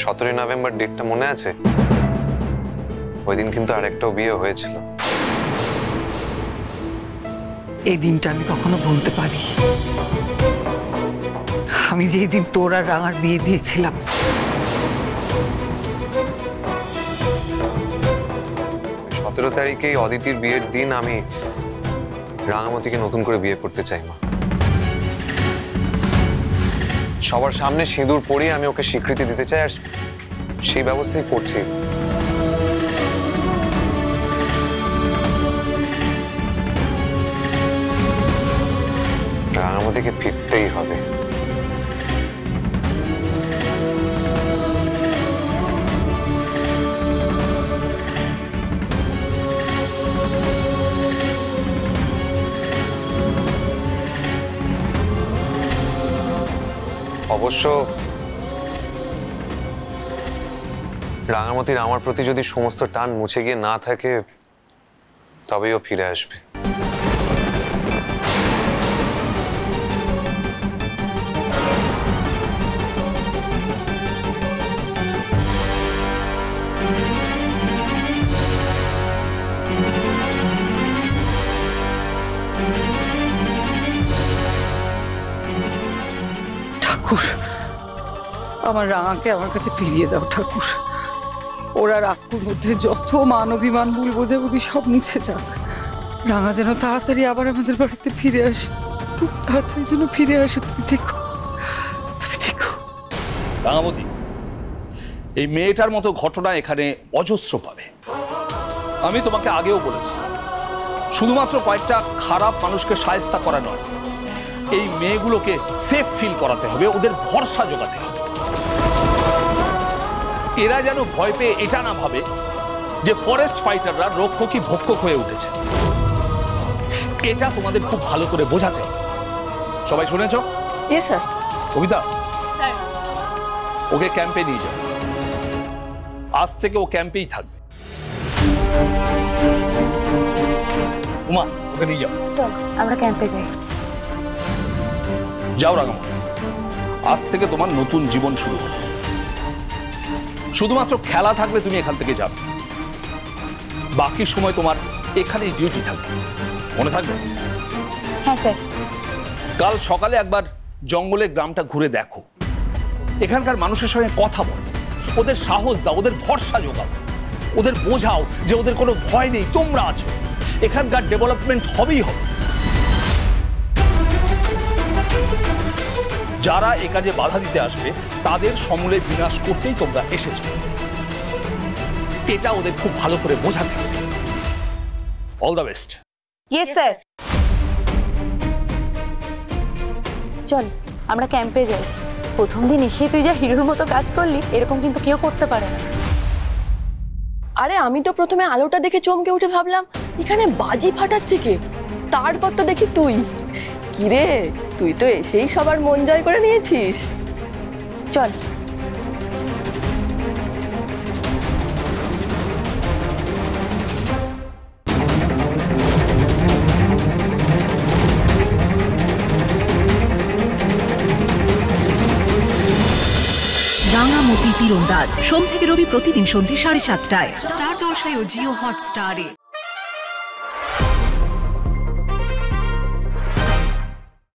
17 November ডেটটা মনে আছে? ওই দিন কিন্তু আরেকটাও বিয়ে হয়েছিল। এই দিনটা আমি কখনো ভুলতে পারি। আমি যেই দিন তোর আর রাঙার বিয়ে দিয়েছিলাম, 17 তারিখে অদিতির বিয়ের দিন আমি রাঙামতিকে নতুন করে বিয়ে করতে চাই মা। সবার সামনে সিঁদুর পরিয়ে আমি ওকে স্বীকৃতি দিতে চাই, আর সেই ব্যবস্থাই করছি। রাঙামতিকে ফিরতেই হবে। অবশ্য রাঙামতির আমার প্রতি যদি সমস্ত টান মুছে গিয়ে না থাকে, তবেই ও ফিরে আসবে। ঠাকুর, আমার রাঙাকে আমার কাছে ফিরিয়ে দাও ঠাকুর। ওরা রাক্ষুর মধ্যে যত মান অভিমান ভুল বোঝাবুঝি সব মুছে যাক। রাঙা যেন তাড়াতাড়ি আবার আমাদের বাড়িতে ফিরে আসে, খুব তাড়াতাড়ি যেন ফিরে আসে। তুমি দেখো, তুমি দেখো। রাঙামতি, এই মেয়েটার মতো ঘটনা এখানে অজস্র পাবে। আমি তোমাকে আগেও বলেছি, শুধুমাত্র কয়েকটা খারাপ মানুষকে শায়েস্তা করা নয়, এই মেয়েগুলোকে সেফ ফিল করাতে হবে, ওদের ভরসা জোগাতে হবে। এরা যেন ভয় পেয়ে এটা না ভাবে যে ফরেস্ট ফাইটাররা রক্ষকই ভক্ষক হয়ে উঠেছে। এটা তোমাদের খুব ভালো করে বোঝাতে হবে। সবাই শুনেছ? Yes sir. Kabita, sir, okay ক্যাম্পে নিয়ে যাও। আজ থেকে ও ক্যাম্পেই থাকবে। উমা, ওকে নিয়ে যাও। চল আমরা ক্যাম্পে যাই। যাও রাঙামতি, আজ থেকে তোমার নতুন জীবন শুরু হবে। শুধুমাত্র খেলা থাকলে তুমি এখান থেকে যাবে, বাকি সময় তোমার এখানেই ডিউটি থাকবে, মনে থাকবে? হ্যাঁ স্যার। কাল সকালে একবার জঙ্গলে গ্রামটা ঘুরে দেখো, এখানকার মানুষের সঙ্গে কথা বলো, ওদের সাহস দাও, ওদের ভরসা যোগাও, ওদের বোঝাও যে ওদের কোনো ভয় নেই, তোমরা আছো, এখানকার ডেভেলপমেন্ট হবেই হবে। যারা এ কাজে বাধা দিতে আসবে তাদের সমূলে বিনাশ করতেই তোমরা এসেছো, এটা ওদের খুব ভালো করে বোঝাতে হবে। All the best. Yes sir. চল আমরা ক্যাম্পে যাই। প্রথম দিন এসে তুই যা হিরোর মতো কাজ করলি, এরকম কিন্তু কেউ করতে পারে না। আরে আমি তো প্রথমে আলোটা দেখে চমকে উঠে ভাবলাম এখানে বাজি ফাটাচ্ছে কে, তারপর তো দেখি তুই। কিরে, তুই তো এসেই সবার মন জয় করে নিয়েছিস। চল। রাঙামতি তীরন্দাজ সোম থেকে রবি প্রতিদিন সন্ধ্যে 7:30টায় স্টার জলসায় ও জিও হটস্টারে।